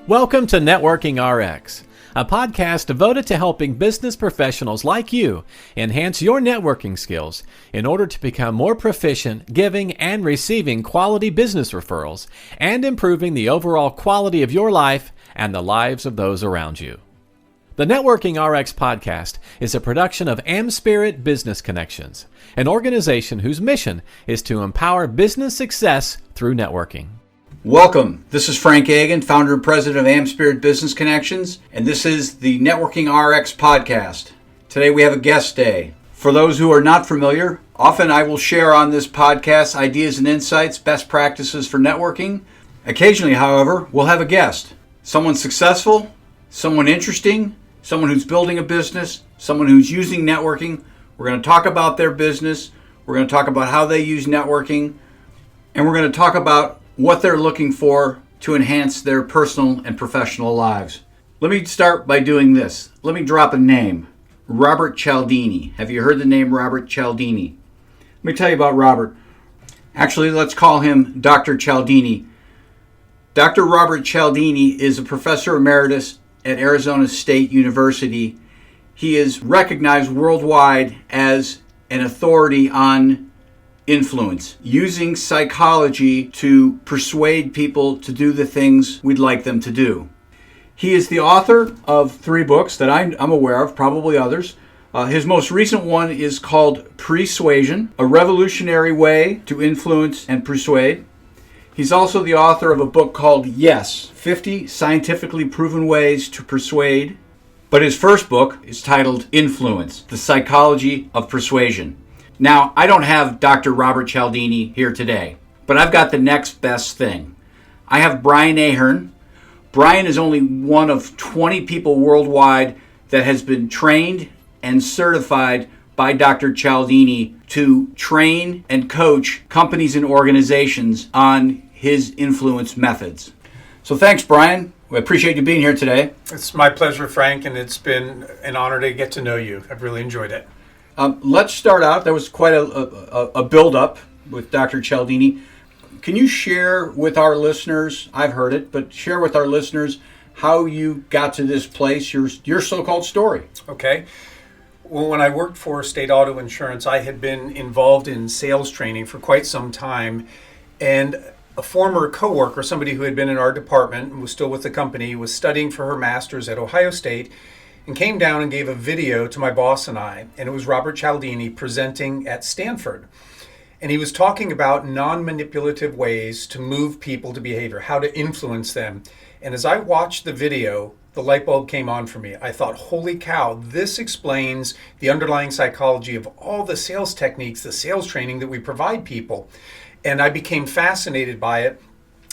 Welcome to Networking RX, a podcast devoted to helping business professionals like you enhance your networking skills in order to become more proficient giving and receiving quality business referrals and improving the overall quality of your life and the lives of those around you. The Networking RX podcast is a production of AmSpirit Business Connections, an organization whose mission is to empower business success through networking. Welcome. This is Frank Agin, founder and president of AmSpirit Business Connections, and this is the Networking RX podcast. Today we have a guest day. For those who are not familiar, often I will share on this podcast ideas and insights, best practices for networking. Occasionally, however, we'll have a guest. Someone successful, someone interesting, someone who's building a business, someone who's using networking. We're going to talk about their business. We're going to talk about how they use networking. And we're going to talk about what they're looking for to enhance their personal and professional lives. Let me start by doing this. Let me drop a name. Robert Cialdini. Have you heard the name Robert Cialdini? Let me tell you about Robert. Actually, let's call him Dr. Cialdini. Dr. Robert Cialdini is a professor emeritus at Arizona State University. He is recognized worldwide as an authority on influence, using psychology to persuade people to do the things we'd like them to do. He is the author of 3 books that I'm aware of, probably others. His most recent one is called Persuasion, a revolutionary way to influence and persuade. He's also the author of a book called Yes, 50 Scientifically Proven Ways to Persuade. But his first book is titled Influence, the Psychology of Persuasion. Now, I don't have Dr. Robert Cialdini here today, but I've got the next best thing. I have Brian Ahearn. Brian is only one of 20 people worldwide that has been trained and certified by Dr. Cialdini to train and coach companies and organizations on his influence methods. So thanks, Brian. We appreciate you being here today. It's my pleasure, Frank, and it's been an honor to get to know you. I've really enjoyed it. Let's start out. There was quite a build-up with Dr. Cialdini. Can you share with our listeners, I've heard it, but share with our listeners how you got to this place, your so-called story? Okay. Well, when I worked for State Auto Insurance, I had been involved in sales training for quite some time, and a former coworker, somebody who had been in our department and was still with the company, was studying for her master's at Ohio State, and came down and gave a video to my boss and I, and it was Robert Cialdini presenting at Stanford. And he was talking about non-manipulative ways to move people to behavior, how to influence them. And as I watched the video, the light bulb came on for me. I thought, holy cow, this explains the underlying psychology of all the sales techniques, the sales training that we provide people. And I became fascinated by it.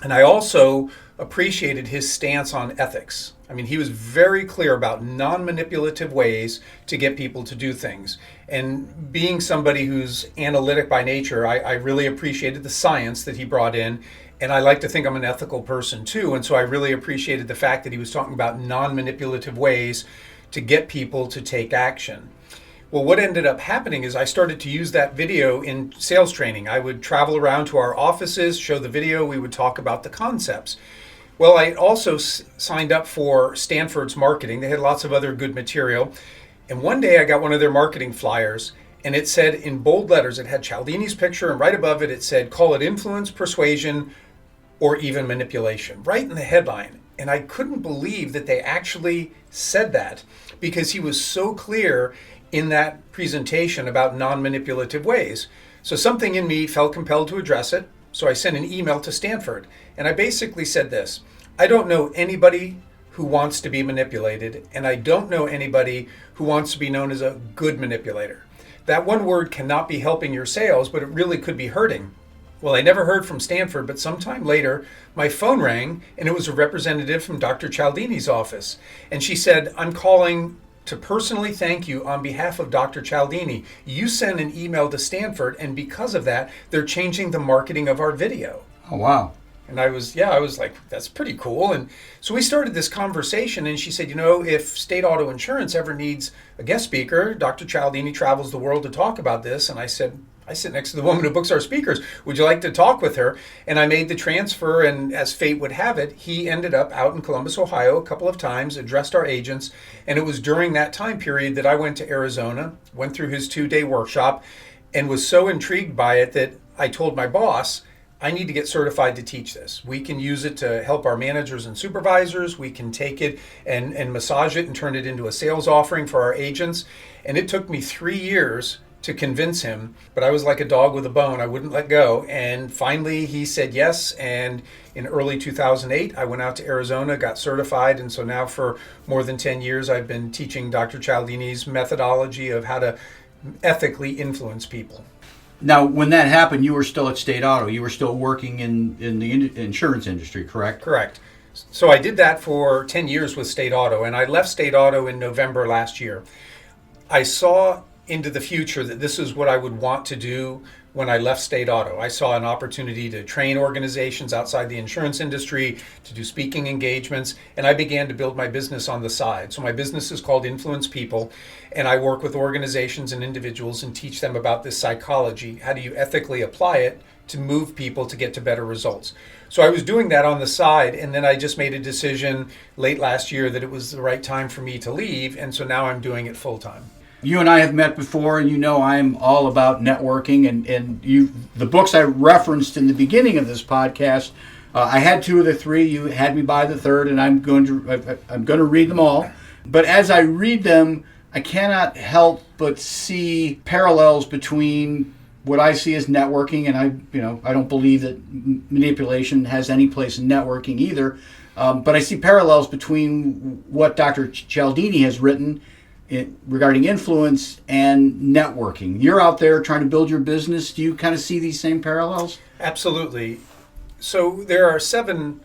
And I also appreciated his stance on ethics. I mean, he was very clear about non-manipulative ways to get people to do things. And being somebody who's analytic by nature, I really appreciated the science that he brought in. And I like to think I'm an ethical person too. And so I really appreciated the fact that he was talking about non-manipulative ways to get people to take action. Well, what ended up happening is I started to use that video in sales training. I would travel around to our offices, show the video, we would talk about the concepts. Well, I also signed up for Stanford's marketing. They had lots of other good material. And one day I got one of their marketing flyers, and it said in bold letters, it had Cialdini's picture, and right above it, it said, call it influence, persuasion, or even manipulation, right in the headline. And I couldn't believe that they actually said that, because he was so clear in that presentation about non-manipulative ways. So something in me felt compelled to address it. So I sent an email to Stanford, and I basically said this: I don't know anybody who wants to be manipulated, and I don't know anybody who wants to be known as a good manipulator. That one word cannot be helping your sales, but it really could be hurting. Well, I never heard from Stanford, but sometime later, my phone rang, and it was a representative from Dr. Cialdini's office. And she said, I'm calling to personally thank you on behalf of Dr. Cialdini. You sent an email to Stanford, and because of that, they're changing the marketing of our video. Oh, wow. And I was like, that's pretty cool. And so we started this conversation, and she said, if State Auto Insurance ever needs a guest speaker, Dr. Cialdini travels the world to talk about this. And I said, I sit next to the woman who books our speakers. Would you like to talk with her? And I made the transfer, and as fate would have it, he ended up out in Columbus, Ohio a couple of times, addressed our agents, and it was during that time period that I went to Arizona, went through his 2-day workshop, and was so intrigued by it that I told my boss, I need to get certified to teach this. We can use it to help our managers and supervisors. We can take it and massage it and turn it into a sales offering for our agents. And it took me 3 years to convince him, but I was like a dog with a bone. I wouldn't let go. And finally he said yes. And in early 2008, I went out to Arizona, got certified. And so now for more than 10 years, I've been teaching Dr. Cialdini's methodology of how to ethically influence people. Now, when that happened, you were still at State Auto. You were still working in the insurance industry, correct? Correct. So I did that for 10 years with State Auto, and I left State Auto in November last year. I saw into the future that this is what I would want to do when I left State Auto. I saw an opportunity to train organizations outside the insurance industry, to do speaking engagements, and I began to build my business on the side. So my business is called Influence People, and I work with organizations and individuals and teach them about this psychology. How do you ethically apply it to move people to get to better results? So I was doing that on the side, and then I just made a decision late last year that it was the right time for me to leave, and so now I'm doing it full time. You and I have met before, and you know I'm all about networking. And the books I referenced in the beginning of this podcast, I had 2 of the 3. You had me buy the 3rd, and I'm going to read them all. But as I read them, I cannot help but see parallels between what I see as networking, and I don't believe that manipulation has any place in networking either. But I see parallels between what Dr. Cialdini has written regarding influence and networking. You're out there trying to build your business. Do you kind of see these same parallels? Absolutely. So there are 7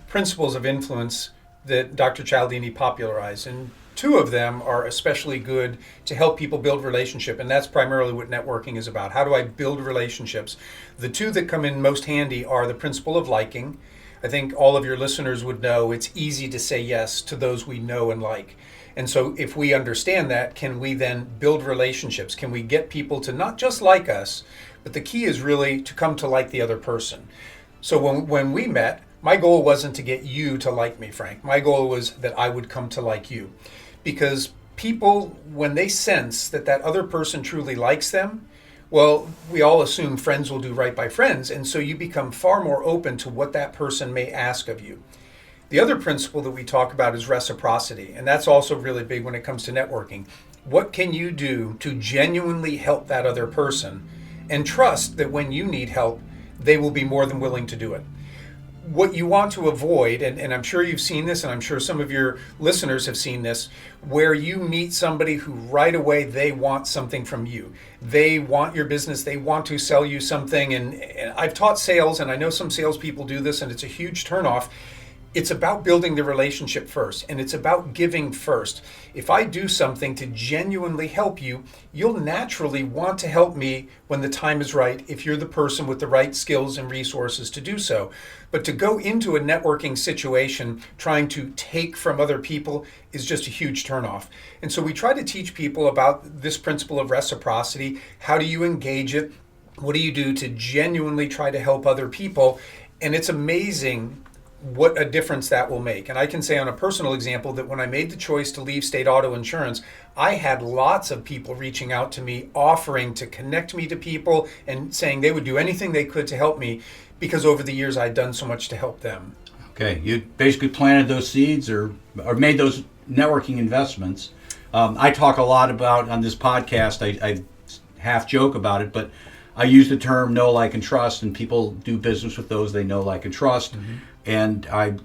principles of influence that Dr. Cialdini popularized, and 2 of them are especially good to help people build relationship, and that's primarily what networking is about. How do I build relationships? The 2 that come in most handy are the principle of liking. I think all of your listeners would know it's easy to say yes to those we know and like. And so if we understand that, can we then build relationships? Can we get people to not just like us, but the key is really to come to like the other person. So when we met, my goal wasn't to get you to like me, Frank. My goal was that I would come to like you. Because people, when they sense that that other person truly likes them, well, we all assume friends will do right by friends. And so you become far more open to what that person may ask of you. The other principle that we talk about is reciprocity, and that's also really big when it comes to networking. What can you do to genuinely help that other person and trust that when you need help, they will be more than willing to do it? What you want to avoid, and I'm sure you've seen this, and I'm sure some of your listeners have seen this, where you meet somebody who right away they want something from you. They want your business, they want to sell you something, and I've taught sales, and I know some salespeople do this, and it's a huge turnoff. It's about building the relationship first, and it's about giving first. If I do something to genuinely help you, you'll naturally want to help me when the time is right, if you're the person with the right skills and resources to do so. But to go into a networking situation trying to take from other people is just a huge turnoff. And so we try to teach people about this principle of reciprocity. How do you engage it? What do you do to genuinely try to help other people? And it's amazing what a difference that will make. And I can say on a personal example that when I made the choice to leave State Auto Insurance, I had lots of people reaching out to me, offering to connect me to people and saying they would do anything they could to help me because over the years I'd done so much to help them. Okay, you basically planted those seeds or made those networking investments. I talk a lot about on this podcast, I half joke about it, but I use the term know, like, and trust, and people do business with those they know, like, and trust. Mm-hmm. And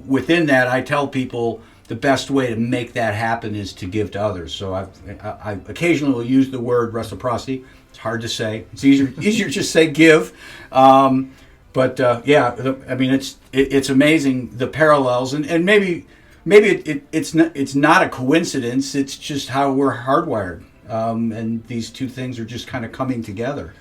within that, I tell people the best way to make that happen is to give to others. So I occasionally will use the word reciprocity. It's hard to say. It's easier to just say give. But I mean, it's amazing the parallels, and maybe it's not a coincidence. It's just how we're hardwired, and these 2 things are just kind of coming together.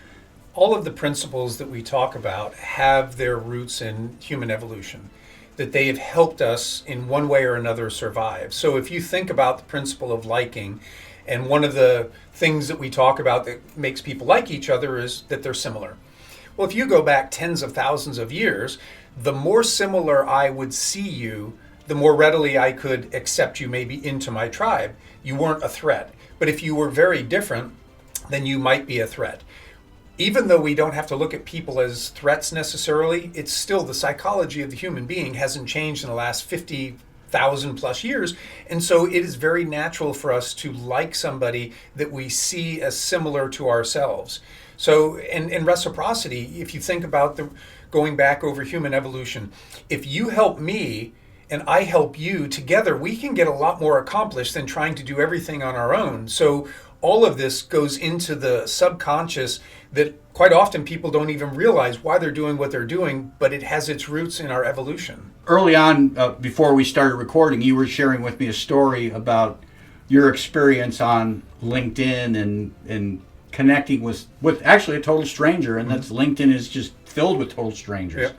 All of the principles that we talk about have their roots in human evolution, that they have helped us in one way or another survive. So if you think about the principle of liking, And one of the things that we talk about that makes people like each other is that they're similar. Well, if you go back tens of thousands of years, the more similar I would see you, the more readily I could accept you maybe into my tribe. You weren't a threat. But if you were very different, then you might be a threat. Even though we don't have to look at people as threats necessarily, it's still the psychology of the human being hasn't changed in the last 50,000 plus years. And so it is very natural for us to like somebody that we see as similar to ourselves. So, and reciprocity, if you think about going back over human evolution, if you help me and I help you, together we can get a lot more accomplished than trying to do everything on our own. So all of this goes into the subconscious that quite often people don't even realize why they're doing what they're doing, but it has its roots in our evolution. Early on, before we started recording, you were sharing with me a story about your experience on LinkedIn and connecting with actually a total stranger, and that's LinkedIn is just filled with total strangers. Yep.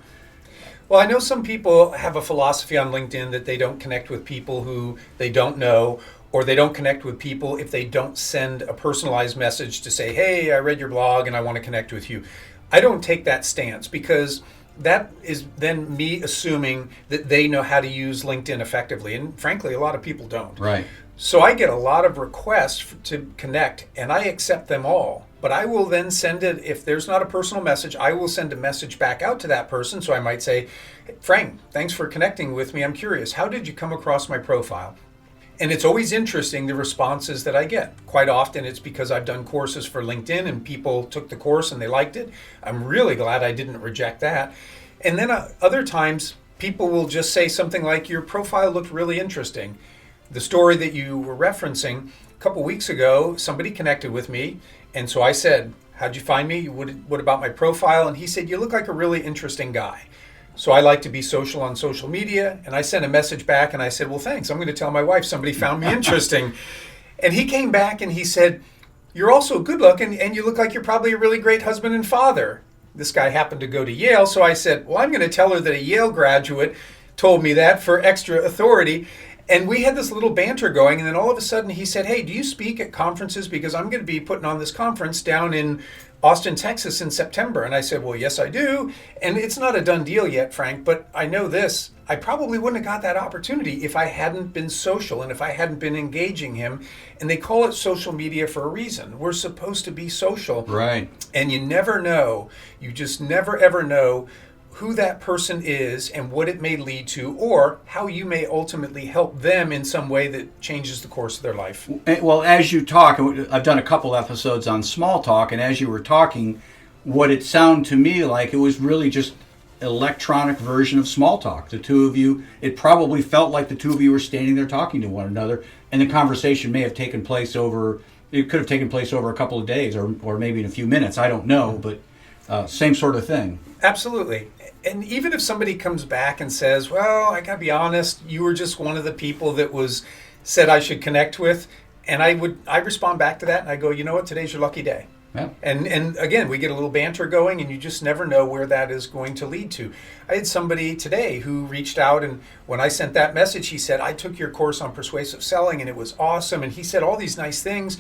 Well, I know some people have a philosophy on LinkedIn that they don't connect with people who they don't know, or they don't connect with people if they don't send a personalized message to say, hey, I read your blog and I want to connect with you. I don't take that stance because that is then me assuming that they know how to use LinkedIn effectively. And frankly, a lot of people don't. Right. So I get a lot of requests to connect and I accept them all. But I will then send it, if there's not a personal message, I will send a message back out to that person. So I might say, Frank, thanks for connecting with me. I'm curious, how did you come across my profile? And it's always interesting, the responses that I get. Quite often it's because I've done courses for LinkedIn and people took the course and they liked it. I'm really glad I didn't reject that. And then other times people will just say something like, your profile looked really interesting. The story that you were referencing, a couple weeks ago, somebody connected with me. And so I said, how'd you find me? What about my profile? And he said, you look like a really interesting guy. So I like to be social on social media. And I sent a message back and I said, well, thanks. I'm going to tell my wife somebody found me interesting. And he came back and he said, you're also good looking and you look like you're probably a really great husband and father. This guy happened to go to Yale. So I said, well, I'm going to tell her that a Yale graduate told me that for extra authority. And we had this little banter going, and then all of a sudden he said, hey, do you speak at conferences? Because I'm going to be putting on this conference down in Austin, Texas in September. And I said, well, yes, I do. And it's not a done deal yet, Frank, but I know this. I probably wouldn't have got that opportunity if I hadn't been social and if I hadn't been engaging him. And they call it social media for a reason. We're supposed to be social. Right. And you never know. You just never, ever know who that person is and what it may lead to, or how you may ultimately help them in some way that changes the course of their life. Well, as you talk, I've done a couple episodes on small talk, and as you were talking, what it sounded to me like it was really just an electronic version of small talk. The two of you, it probably felt like the two of you were standing there talking to one another, and the conversation may have taken place over, it could have taken place over a couple of days or maybe in a few minutes, I don't know, but same sort of thing. Absolutely. And even if somebody comes back and says, well, I gotta be honest, you were just one of the people that said I should connect with, and I respond back to that and I go, you know what, today's your lucky day. Yeah. And again, we get a little banter going and you just never know where that is going to lead to. I had somebody today who reached out, and when I sent that message, he said, I took your course on persuasive selling and it was awesome. And he said all these nice things.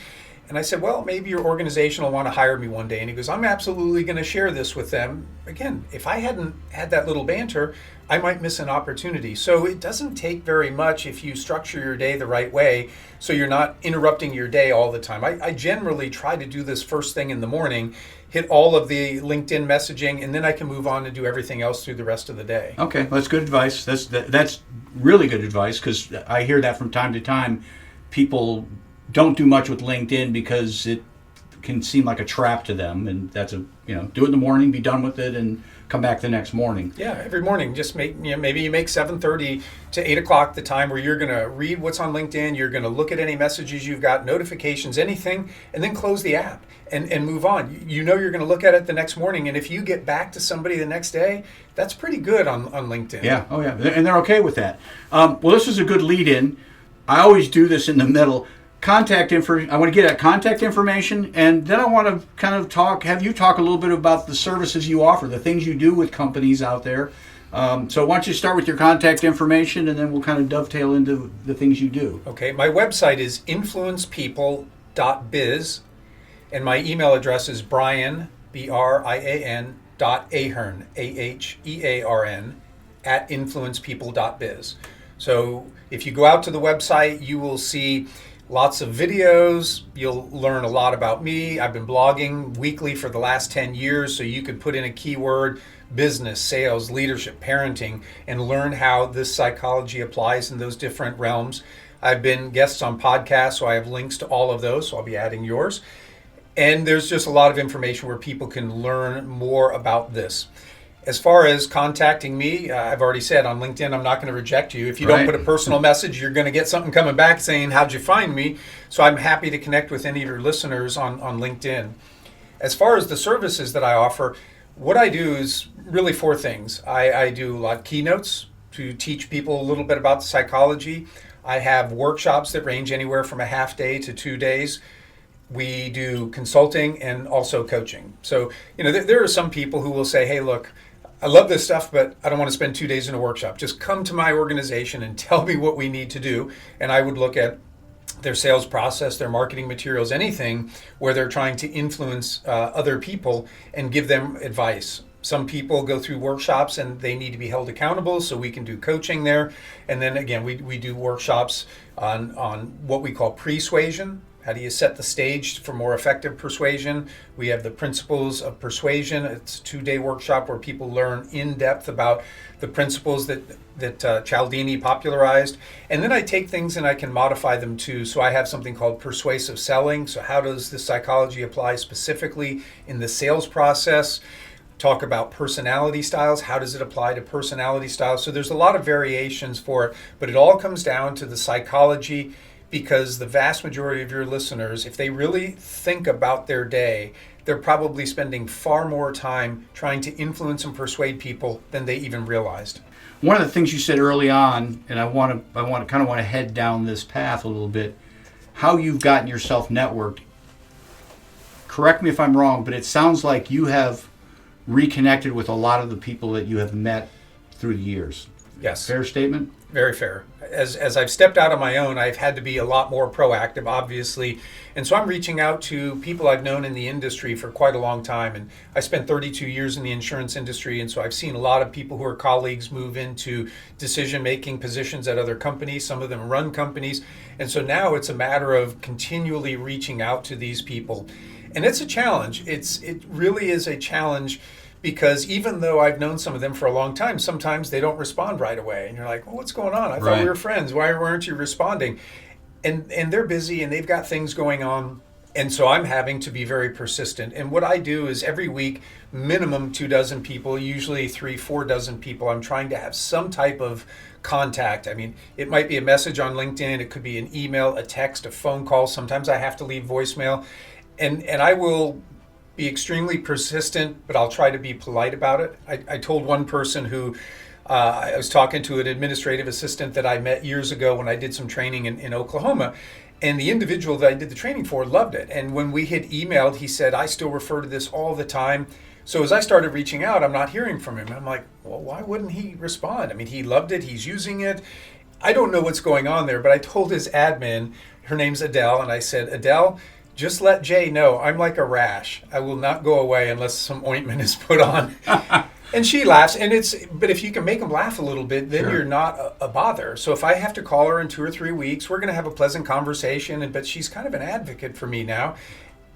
And I said, well, maybe your organization will want to hire me one day. And he goes, I'm absolutely going to share this with them. Again, if I hadn't had that little banter, I might miss an opportunity. So it doesn't take very much if you structure your day the right way so you're not interrupting your day all the time. I generally try to do this first thing in the morning, hit all of the LinkedIn messaging, and then I can move on and do everything else through the rest of the day. Okay, that's good advice. That's really good advice, because I hear that from time to time. People don't do much with LinkedIn because it can seem like a trap to them, and that's do it in the morning, be done with it, and come back the next morning. Yeah, every morning, just maybe you make 7:30 to 8 o'clock the time where you're going to read what's on LinkedIn, you're going to look at any messages you've got, notifications, anything, and then close the app and move on. You know you're going to look at it the next morning, and if you get back to somebody the next day, that's pretty good on LinkedIn. Yeah, oh yeah, and they're okay with that. Well, this is a good lead-in. I always do this in the middle. I want to get at contact information, and then I want to kind of have you talk a little bit about the services you offer, the things you do with companies out there. So why don't you start with your contact information, and then we'll kind of dovetail into the things you do. Okay, my website is influencepeople influencepeople.biz. And my email address is Brian, Brian, Ahearn, Ahearn, at influencepeople.biz. So if you go out to the website, you will see lots of videos. You'll learn a lot about me. I've been blogging weekly for the last 10 years, so you could put in a keyword, business, sales, leadership, parenting, and learn how this psychology applies in those different realms. I've been guests on podcasts, so I have links to all of those, so I'll be adding yours. And there's just a lot of information where people can learn more about this. As far as contacting me, I've already said on LinkedIn, I'm not going to reject you. If you don't put a personal message, you're going to get something coming back saying, how'd you find me? So I'm happy to connect with any of your listeners on LinkedIn. As far as the services that I offer, what I do is really 4 things. I do a lot of keynotes to teach people a little bit about the psychology. I have workshops that range anywhere from a half day to 2 days. We do consulting and also coaching. So, there are some people who will say, hey, look, I love this stuff, but I don't want to spend 2 days in a workshop. Just come to my organization and tell me what we need to do. And I would look at their sales process, their marketing materials, anything where they're trying to influence other people and give them advice. Some people go through workshops and they need to be held accountable, so we can do coaching there. And then again, we do workshops on what we call persuasion. How do you set the stage for more effective persuasion? We have the principles of persuasion. It's a 2-day workshop where people learn in depth about the principles that Cialdini popularized. And then I take things and I can modify them too. So I have something called persuasive selling. So how does this psychology apply specifically in the sales process? Talk about personality styles. How does it apply to personality styles? So there's a lot of variations for it, but it all comes down to the psychology. Because the vast majority of your listeners, if they really think about their day, they're probably spending far more time trying to influence and persuade people than they even realized. One of the things you said early on, and I want to head down this path a little bit, how you've gotten yourself networked. Correct me if I'm wrong, but it sounds like you have reconnected with a lot of the people that you have met through the years. Yes. Fair statement? Very fair. As I've stepped out on my own, I've had to be a lot more proactive, obviously. And so I'm reaching out to people I've known in the industry for quite a long time. And I spent 32 years in the insurance industry. And so I've seen a lot of people who are colleagues move into decision-making positions at other companies. Some of them run companies. And so now it's a matter of continually reaching out to these people. And it's a challenge. It really is a challenge. Because even though I've known some of them for a long time, sometimes they don't respond right away. And you're like, well, what's going on? I thought we were friends. Why weren't you responding? And they're busy and they've got things going on. And so I'm having to be very persistent. And what I do is every week, minimum 24 people, usually 3-4 dozen people, I'm trying to have some type of contact. I mean, it might be a message on LinkedIn. It could be an email, a text, a phone call. Sometimes I have to leave voicemail. And I will be extremely persistent, but I'll try to be polite about it. I told one person who I was talking to, an administrative assistant that I met years ago when I did some training in Oklahoma, and the individual that I did the training for loved it. And when we had emailed, he said, I still refer to this all the time. So as I started reaching out, I'm not hearing from him. I'm like, well, why wouldn't he respond? I mean, he loved it. He's using it. I don't know what's going on there, but I told his admin, her name's Adele, and I said, Adele, just let Jay know I'm like a rash. I will not go away unless some ointment is put on. And she laughs. But if you can make them laugh a little bit, then you're not a bother. So if I have to call her in 2 or 3 weeks, we're going to have a pleasant conversation. But she's kind of an advocate for me now.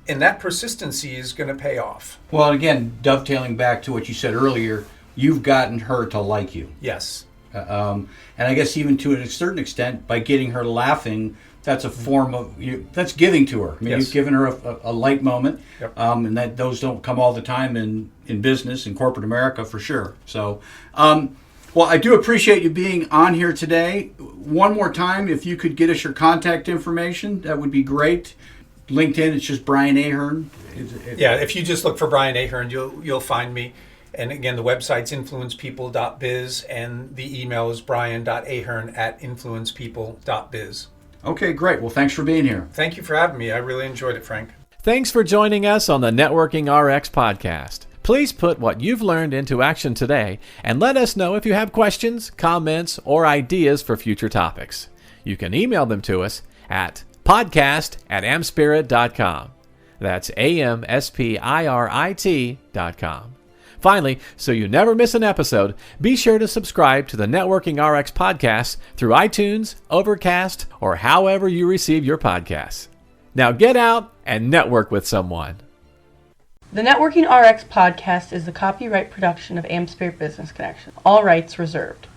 And that persistency is going to pay off. Well, again, dovetailing back to what you said earlier, you've gotten her to like you. Yes. And I guess even to a certain extent, by getting her laughing, that's a form of that's giving to her. I mean, you've given her a light moment, and that those don't come all the time in business in corporate America for sure. So, well, I do appreciate you being on here today. One more time, if you could get us your contact information, that would be great. LinkedIn, it's just Brian Ahearn. If you just look for Brian Ahearn, you'll find me. And again, the website's influencepeople.biz, and the email is brian.ahern@influencepeople.biz. Okay, great. Well, thanks for being here. Thank you for having me. I really enjoyed it, Frank. Thanks for joining us on the Networking RX podcast. Please put what you've learned into action today and let us know if you have questions, comments, or ideas for future topics. You can email them to us at podcast@amspirit.com. That's AmSpirit.com. Finally, so you never miss an episode, be sure to subscribe to the Networking RX podcast through iTunes, Overcast, or however you receive your podcasts. Now get out and network with someone. The Networking RX podcast is the copyright production of AmSpirit Business Connections. All rights reserved.